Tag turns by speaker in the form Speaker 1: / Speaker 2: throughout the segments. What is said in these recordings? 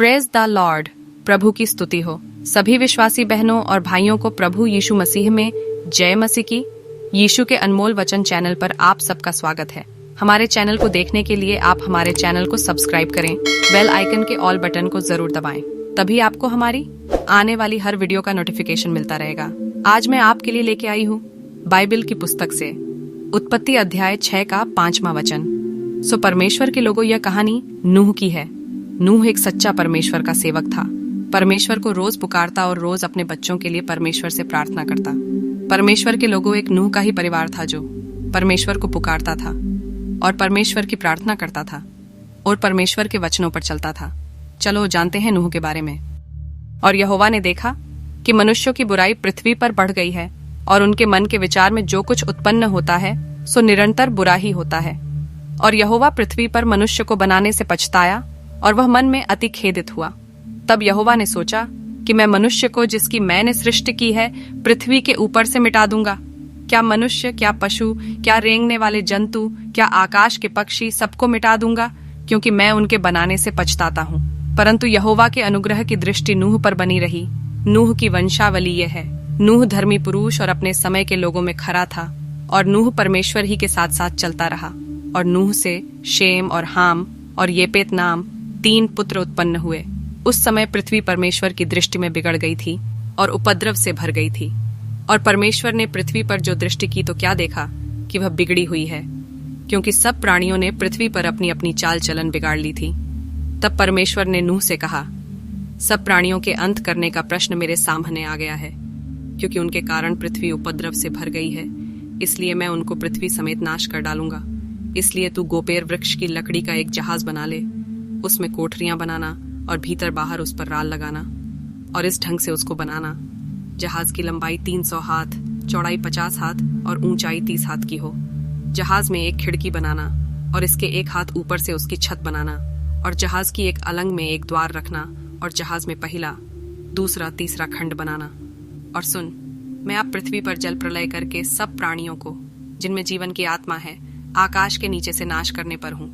Speaker 1: Praise the Lord. प्रभु की स्तुति हो। सभी विश्वासी बहनों और भाइयों को प्रभु यीशु मसीह में जय मसीह की। यीशु के अनमोल वचन चैनल पर आप सबका स्वागत है। हमारे चैनल को देखने के लिए आप हमारे चैनल को सब्सक्राइब करें, बेल आइकन के ऑल बटन को जरूर दबाएं, तभी आपको हमारी आने वाली हर वीडियो का नोटिफिकेशन मिलता रहेगा। आज मैं आपके लिए लेके आई हूँ बाइबल की पुस्तक से उत्पत्ति अध्याय 6 का 5वां वचन। सो परमेश्वर के लोगों, यह कहानी नूह की है। नूह एक सच्चा परमेश्वर का सेवक था। परमेश्वर को रोज पुकारता और रोज अपने बच्चों के लिए परमेश्वर से प्रार्थना करता। परमेश्वर के लोगों, एक नूह का ही परिवार था जो परमेश्वर को पुकारता था और परमेश्वर की प्रार्थना करता था और परमेश्वर के वचनों पर चलता था। चलो जानते हैं नूह के बारे में। और यहोवा ने देखा कि मनुष्यों की बुराई पृथ्वी पर बढ़ गई है और उनके मन के विचार में जो कुछ उत्पन्न होता है सो निरंतर बुरा ही होता है। और यहोवा पृथ्वी पर मनुष्य को बनाने से पछताया और वह मन में अति खेदित हुआ। तब यहोवा ने सोचा कि मैं मनुष्य को जिसकी मैंने सृष्टि की है पृथ्वी के ऊपर से मिटा दूंगा। क्या मनुष्य, क्या पशु, क्या रेंगने वाले जंतु, क्या आकाश के पक्षी, सबको मिटा दूंगा, क्योंकि मैं उनके बनाने से पछताता हूँ। परंतु यहोवा के अनुग्रह की दृष्टि नूह पर बनी रही। नूह की वंशावली यह है। नूह धर्मी पुरुष और अपने समय के लोगों में खरा था और नूह परमेश्वर ही के साथ साथ चलता रहा। और नूह से शेम और हाम और येपेत नाम 3 पुत्र उत्पन्न हुए। उस समय पृथ्वी परमेश्वर की दृष्टि में बिगड़ गई थी और उपद्रव से भर गई थी। और परमेश्वर ने पृथ्वी पर जो दृष्टि की तो क्या देखा कि वह बिगड़ी हुई है, क्योंकि सब प्राणियों ने पृथ्वी पर अपनी अपनी चाल चलन बिगाड़ ली थी। तब परमेश्वर ने नूह से कहा, सब प्राणियों के अंत करने का प्रश्न मेरे सामने आ गया है, क्योंकि उनके कारण पृथ्वी उपद्रव से भर गई है। इसलिए मैं उनको पृथ्वी समेत नाश कर डालूंगा। इसलिए तू गोपेर वृक्ष की लकड़ी का एक जहाज बना ले, उसमें कोठरियां बनाना और भीतर बाहर उस पर राल लगाना और इस ढंग से उसको बनाना। जहाज की लंबाई 300 हाथ, चौड़ाई 50 हाथ और ऊंचाई 30 हाथ की हो। जहाज में एक खिड़की बनाना और इसके एक हाथ ऊपर से उसकी छत बनाना और जहाज की एक अलंग में एक द्वार रखना और जहाज में पहला, दूसरा, तीसरा खंड बनाना। और सुन, मैं अब पृथ्वी पर जल प्रलय करके सब प्राणियों को जिनमें जीवन की आत्मा है आकाश के नीचे से नाश करने पर हूँ,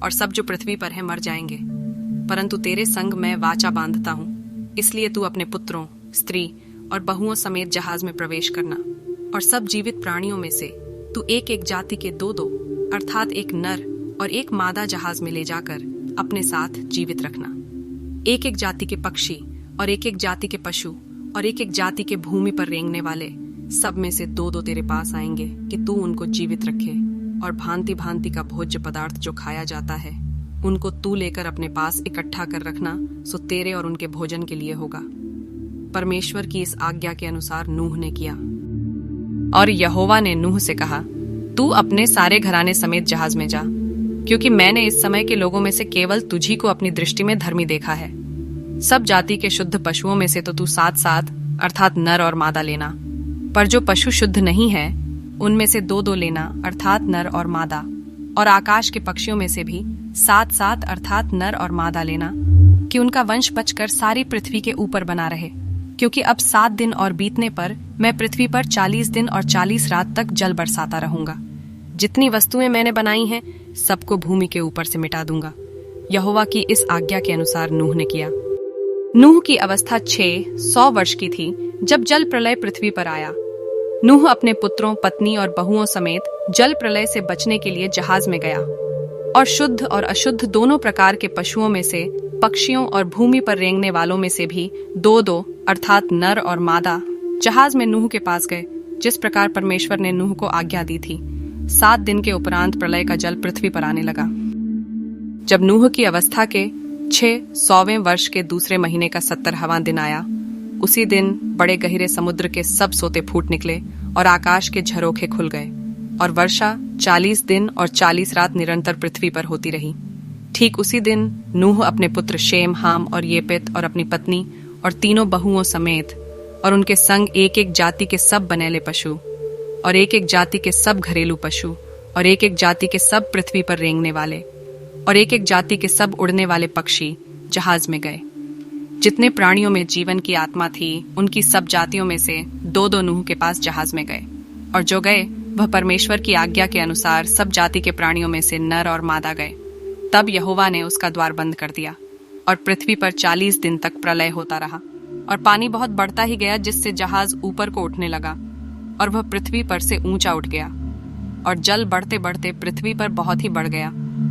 Speaker 1: और सब जो पृथ्वी पर है मर जाएंगे। परंतु तेरे संग मैं वाचा बांधता हूँ। इसलिए तू अपने पुत्रों, स्त्री और बहुओं समेत जहाज में प्रवेश करना और सब जीवित प्राणियों में से तू एक एक जाति के 2-2 अर्थात एक नर और एक मादा जहाज में ले जाकर अपने साथ जीवित रखना। एक एक जाति के पक्षी और एक एक जाति के पशु और एक एक जाति के भूमि पर रेंगने वाले सब में से 2-2 तेरे पास आएंगे कि तू उनको जीवित रखे। और भांति भांति का भोज्य पदार्थ जो खाया जाता है उनको तू लेकर अपने पास इकट्ठा कर रखना, सो तेरे और उनके भोजन के लिए होगा। परमेश्वर की इस आज्ञा के अनुसार नूह ने किया। और यहोवा ने नूह से कहा, तू अपने सारे घराने समेत जहाज में जा, क्योंकि मैंने इस समय के लोगों में से केवल तुझी को अपनी दृष्टि में धर्मी देखा है। सब जाति के शुद्ध पशुओं में से तो तू 7-7 अर्थात नर और मादा लेना, पर जो पशु शुद्ध नहीं है उनमें से 2-2 लेना अर्थात नर और मादा। और आकाश के पक्षियों में से भी 7-7 अर्थात नर और मादा लेना, कि उनका वंश बचकर सारी पृथ्वी के ऊपर बना रहे। क्योंकि अब 7 दिन और बीतने पर मैं पृथ्वी पर 40 दिन और 40 रात तक जल बरसाता रहूंगा। जितनी वस्तुएं मैंने बनाई हैं सबको भूमि के ऊपर से मिटा दूंगा। यहोवा की इस आज्ञा के अनुसार नूह ने किया। नूह की अवस्था 600 वर्ष की थी जब जल प्रलय पृथ्वी पर आया। नूह अपने पुत्रों, पत्नी और बहुओं समेत जल प्रलय से बचने के लिए जहाज में गया और शुद्ध और अशुद्ध दोनों प्रकार के पशुओं में से, पक्षियों और भूमि पर रेंगने वालों में से भी 2-2 अर्थात नर और मादा जहाज में नूह के पास गए, जिस प्रकार परमेश्वर ने नूह को आज्ञा दी थी। 7 दिन के उपरांत प्रलय का जल पृथ्वी पर आने लगा। जब नूह की अवस्था के 600वें वर्ष के दूसरे महीने का 70वां दिन आया, उसी दिन बड़े गहरे समुद्र के सब सोते फूट निकले और आकाश के झरोखे खुल गए और वर्षा 40 दिन और 40 रात निरंतर पृथ्वी पर होती रही। ठीक उसी दिन नूह अपने पुत्र शेम, हाम और येपेत और अपनी पत्नी और 3 बहुओं समेत और उनके संग एक एक जाति के सब बनेले पशु और एक एक जाति के सब घरेलू पशु और एक एक जाति के सब पृथ्वी पर रेंगने वाले और एक एक जाति के सब उड़ने वाले पक्षी जहाज में गए। जितने प्राणियों में जीवन की आत्मा थी उनकी सब जातियों में से 2-2 नूह के पास जहाज में गए, और जो गए वह परमेश्वर की आज्ञा के अनुसार सब जाति के प्राणियों में से नर और मादा गए। तब यहोवा ने उसका द्वार बंद कर दिया और पृथ्वी पर 40 दिन तक प्रलय होता रहा और पानी बहुत बढ़ता ही गया, जिससे जहाज ऊपर को उठने लगा और वह पृथ्वी पर से ऊंचा उठ गया और जल बढ़ते बढ़ते पृथ्वी पर बहुत ही बढ़ गया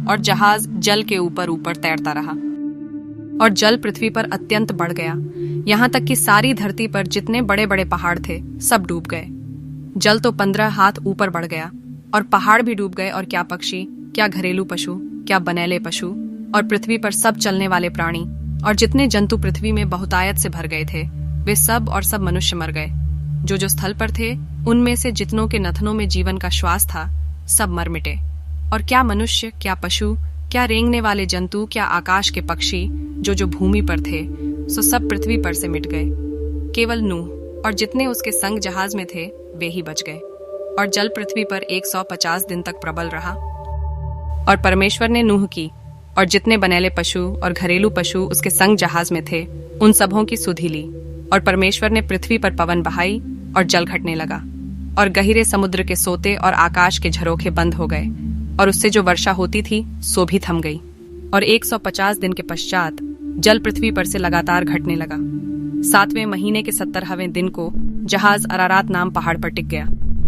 Speaker 1: और जहाज जल के ऊपर ऊपर तैरता रहा और जल पृथ्वी पर अत्यंत बढ़ गया, यहाँ तक कि सारी धरती पर जितने बड़े बड़े पहाड़ थे सब डूब गए। जल तो 15 हाथ ऊपर बढ़ गया और पहाड़ भी डूब गए और क्या पक्षी, क्या घरेलू पशु, क्या बनेले पशु और पृथ्वी पर सब चलने वाले प्राणी और जितने जंतु पृथ्वी में बहुतायत से भर गए थे वे सब और सब मनुष्य मर गए। जो स्थल पर थे उनमें से जितनों के नथनों में जीवन का श्वास था सब मर मिटे। और क्या मनुष्य, क्या पशु, क्या रेंगने वाले जंतु, क्या आकाश के पक्षी जो भूमि पर थे सो सब पृथ्वी पर से मिट गए। केवल नूह और जितने उसके संग जहाज में थे वे ही बच गए। और जल पृथ्वी पर 150 दिन तक प्रबल रहा। और परमेश्वर ने नूह की और जितने बनेले पशु और घरेलू पशु उसके संग जहाज में थे उन सबों की सुधि ली। और परमेश्वर ने पृथ्वी पर पवन बहाई और जल घटने लगा और गहरे समुद्र के सोते और आकाश के झरोखे बंद हो गए और उससे जो वर्षा होती थी सो भी थम गई। और 150 दिन के पश्चात जल पृथ्वी पर से लगातार घटने लगा। 7वें महीने के 70वें दिन को जहाज अरारात नाम पहाड़ पर टिक गया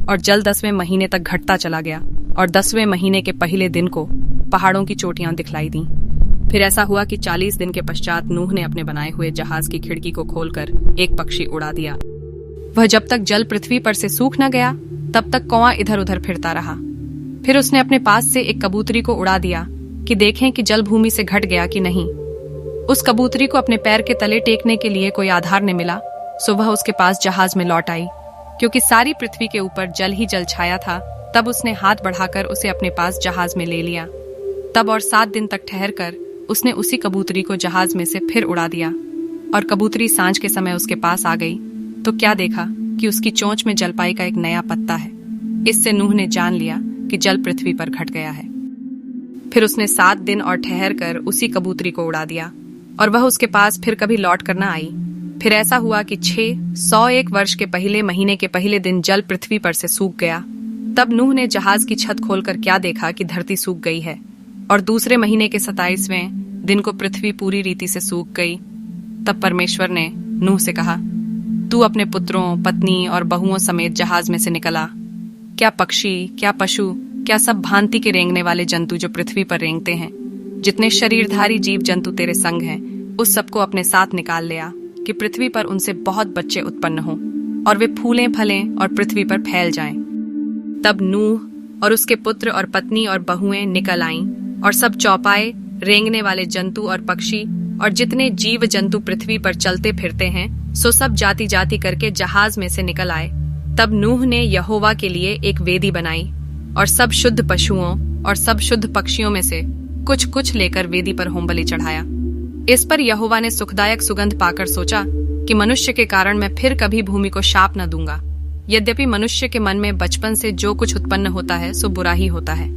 Speaker 1: और जल 10वें महीने तक घटता चला गया और 10वें महीने के पहले दिन को पहाड़ों की चोटियां दिखलाई दी। फिर ऐसा हुआ कि 40 दिन के पश्चात नूह ने अपने बनाए हुए जहाज की खिड़की को खोलकर एक पक्षी उड़ा दिया। वह जब तक जल पृथ्वी पर से सूख न गया तब तक कौवा इधर उधर फिरता रहा। फिर उसने अपने पास से एक कबूतरी को उड़ा दिया कि देखें कि जल भूमि से घट गया कि नहीं। उस कबूतरी को अपने पैर के तले टेकने के लिए कोई आधार न मिला, सो वह उसके पास जहाज में लौट आई। क्योंकि सारी पृथ्वी के ऊपर जल ही जल छाया था, तब उसने हाथ बढ़ाकर उसे अपने पास जहाज में ले लिया। तब और 7 दिन तक ठहर कर उसने उसी कबूतरी को जहाज में से फिर उड़ा दिया। और कबूतरी सांझ के समय उसके पास आ गई तो क्या देखा कि उसकी चोंच में जलपाई का एक नया पत्ता है। इससे नूह ने जान लिया कि जल पृथ्वी पर घट गया है। फिर उसने 7 दिन और ठहर कर उसी कबूतरी को उड़ा दिया और वह उसके पास फिर कभी लौट कर न आई। फिर ऐसा हुआ कि 601 वर्ष के पहले महीने के पहले दिन जल पृथ्वी पर से सूख गया। तब नूह ने जहाज की छत खोलकर क्या देखा कि धरती सूख गई है और दूसरे महीने के 27वें दिन को पृथ्वी पूरी रीति से सूख गई। तब परमेश्वर ने नूह से कहा, तू अपने पुत्रों, पत्नी और बहुओं समेत जहाज में से निकला। क्या पक्षी, क्या पशु, क्या सब भांति के रेंगने वाले जंतु जो पृथ्वी पर रेंगते हैं, जितने शरीरधारी जीव जंतु तेरे संग हैं, उस सबको अपने साथ निकाल ले आ कि पृथ्वी पर उनसे बहुत बच्चे उत्पन्न हों और वे फूलें फलें और पृथ्वी पर फैल जाएं। तब नूह और उसके पुत्र और पत्नी और बहुएं निकल आईं और सब चौपाए, रेंगने वाले जंतु और पक्षी और जितने जीव जंतु पृथ्वी पर चलते फिरते हैं सो सब जाति जाति करके जहाज में से निकल आए। तब नूह ने यहोवा के लिए एक वेदी बनाई और सब शुद्ध पशुओं और सब शुद्ध पक्षियों में से कुछ कुछ लेकर वेदी पर होमबलि चढ़ाया। इस पर यहोवा ने सुखदायक सुगंध पाकर सोचा कि मनुष्य के कारण मैं फिर कभी भूमि को शाप न दूंगा। यद्यपि मनुष्य के मन में बचपन से जो कुछ उत्पन्न होता है सो बुरा ही होता है,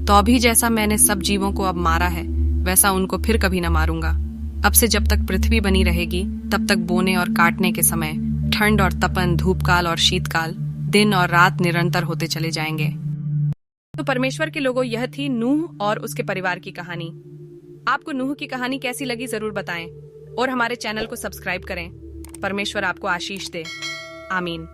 Speaker 1: तो अभी जैसा मैंने सब जीवों को अब मारा है वैसा उनको फिर कभी न मारूंगा। अब से जब तक पृथ्वी बनी रहेगी तब तक बोने और काटने के समय, ठंड और तपन, धूपकाल और शीतकाल, दिन और रात निरंतर होते चले जाएंगे। तो परमेश्वर के लोगों, यह थी नूह और उसके परिवार की कहानी। आपको नूह की कहानी कैसी लगी जरूर बताएं और हमारे चैनल को सब्सक्राइब करें। परमेश्वर आपको आशीष दे। आमीन।